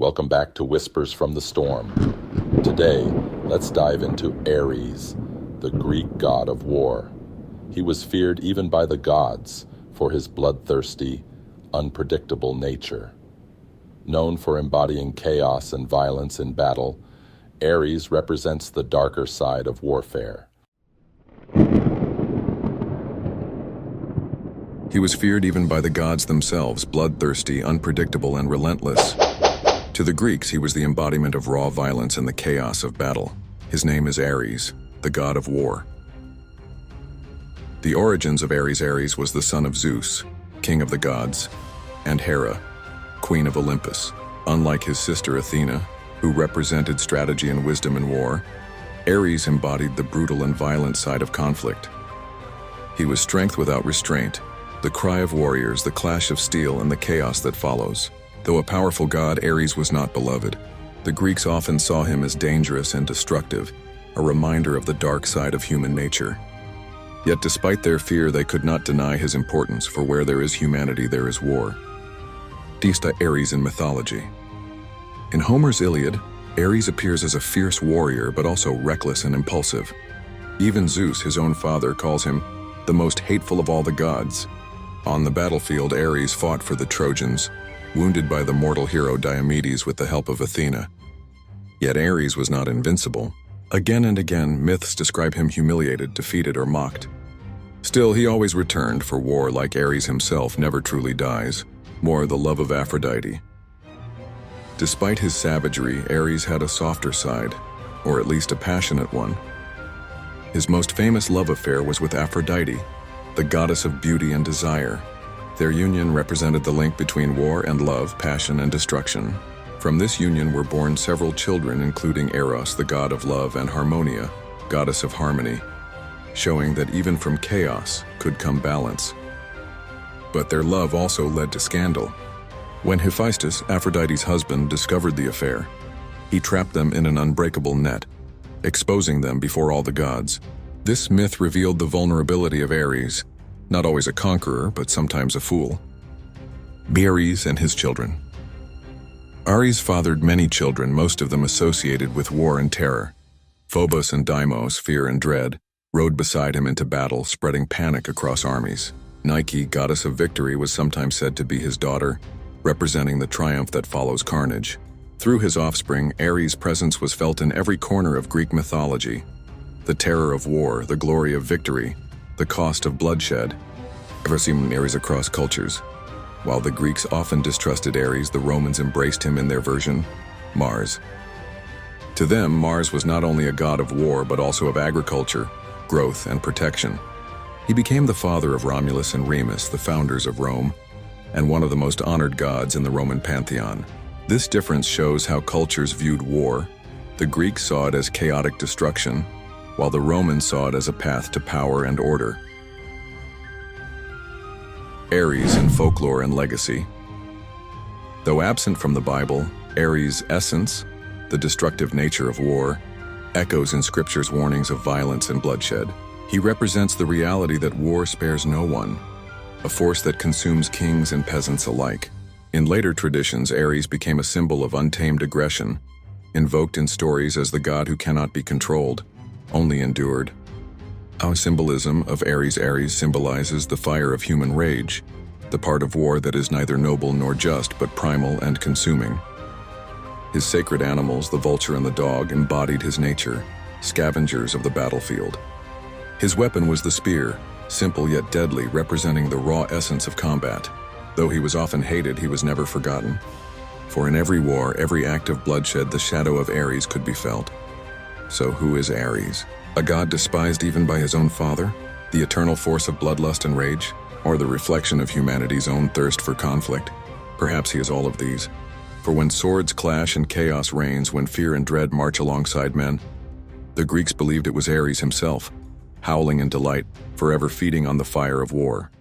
Welcome back to Whispers from the Storm. Today, let's dive into Ares, the Greek god of war. He was feared even by the gods for his bloodthirsty, unpredictable nature. Known for embodying chaos and violence in battle, Ares represents the darker side of warfare. He was feared even by the gods themselves, bloodthirsty, unpredictable, and relentless. To the Greeks, he was the embodiment of raw violence and the chaos of battle. His name is Ares, the god of war. The origins of Ares was the son of Zeus, king of the gods, and Hera, queen of Olympus. Unlike his sister Athena, who represented strategy and wisdom in war, Ares embodied the brutal and violent side of conflict. He was strength without restraint, the cry of warriors, the clash of steel, and the chaos that follows. Though a powerful god, Ares was not beloved. The Greeks often saw him as dangerous and destructive, a reminder of the dark side of human nature. Yet despite their fear, they could not deny his importance, for where there is humanity, there is war. Ares in mythology. In Homer's Iliad, Ares appears as a fierce warrior, but also reckless and impulsive. Even Zeus, his own father, calls him the most hateful of all the gods. On the battlefield, Ares fought for the Trojans, wounded by the mortal hero Diomedes with the help of Athena. Yet Ares was not invincible. Again and again, myths describe him humiliated, defeated, or mocked. Still, he always returned, for war, like Ares himself, never truly dies. More the love of Aphrodite. Despite his savagery, Ares had a softer side, or at least a passionate one. His most famous love affair was with Aphrodite, the goddess of beauty and desire. Their union represented the link between war and love, passion and destruction. From this union were born several children, including Eros, the god of love, and Harmonia, goddess of harmony, showing that even from chaos could come balance. But their love also led to scandal. When Hephaestus, Aphrodite's husband, discovered the affair, he trapped them in an unbreakable net, exposing them before all the gods. This myth revealed the vulnerability of Ares, not always a conqueror, but sometimes a fool. Ares and his children. Ares fathered many children, most of them associated with war and terror. Phobos and Deimos, fear and dread, rode beside him into battle, spreading panic across armies. Nike, goddess of victory, was sometimes said to be his daughter, representing the triumph that follows carnage. Through his offspring, Ares' presence was felt in every corner of Greek mythology. The terror of war, the glory of victory, the cost of bloodshed. Ever seen Ares across cultures? While the Greeks often distrusted Ares, the Romans embraced him in their version, Mars. To them, Mars was not only a god of war, but also of agriculture, growth, and protection. He became the father of Romulus and Remus, the founders of Rome, and one of the most honored gods in the Roman pantheon. This difference shows how cultures viewed war. The Greeks saw it as chaotic destruction, while the Romans saw it as a path to power and order. Ares in folklore and legacy. Though absent from the Bible, Ares' essence, the destructive nature of war, echoes in Scripture's warnings of violence and bloodshed. He represents the reality that war spares no one, a force that consumes kings and peasants alike. In later traditions, Ares became a symbol of untamed aggression, invoked in stories as the god who cannot be controlled, only endured. Our symbolism of Ares symbolizes the fire of human rage, the part of war that is neither noble nor just, but primal and consuming. His sacred animals, the vulture and the dog, embodied his nature, scavengers of the battlefield. His weapon was the spear, simple yet deadly, representing the raw essence of combat. Though he was often hated, he was never forgotten. For in every war, every act of bloodshed, the shadow of Ares could be felt. So who is Ares? A god despised even by his own father? The eternal force of bloodlust and rage? Or the reflection of humanity's own thirst for conflict? Perhaps he is all of these. For when swords clash and chaos reigns, when fear and dread march alongside men, the Greeks believed it was Ares himself, howling in delight, forever feeding on the fire of war.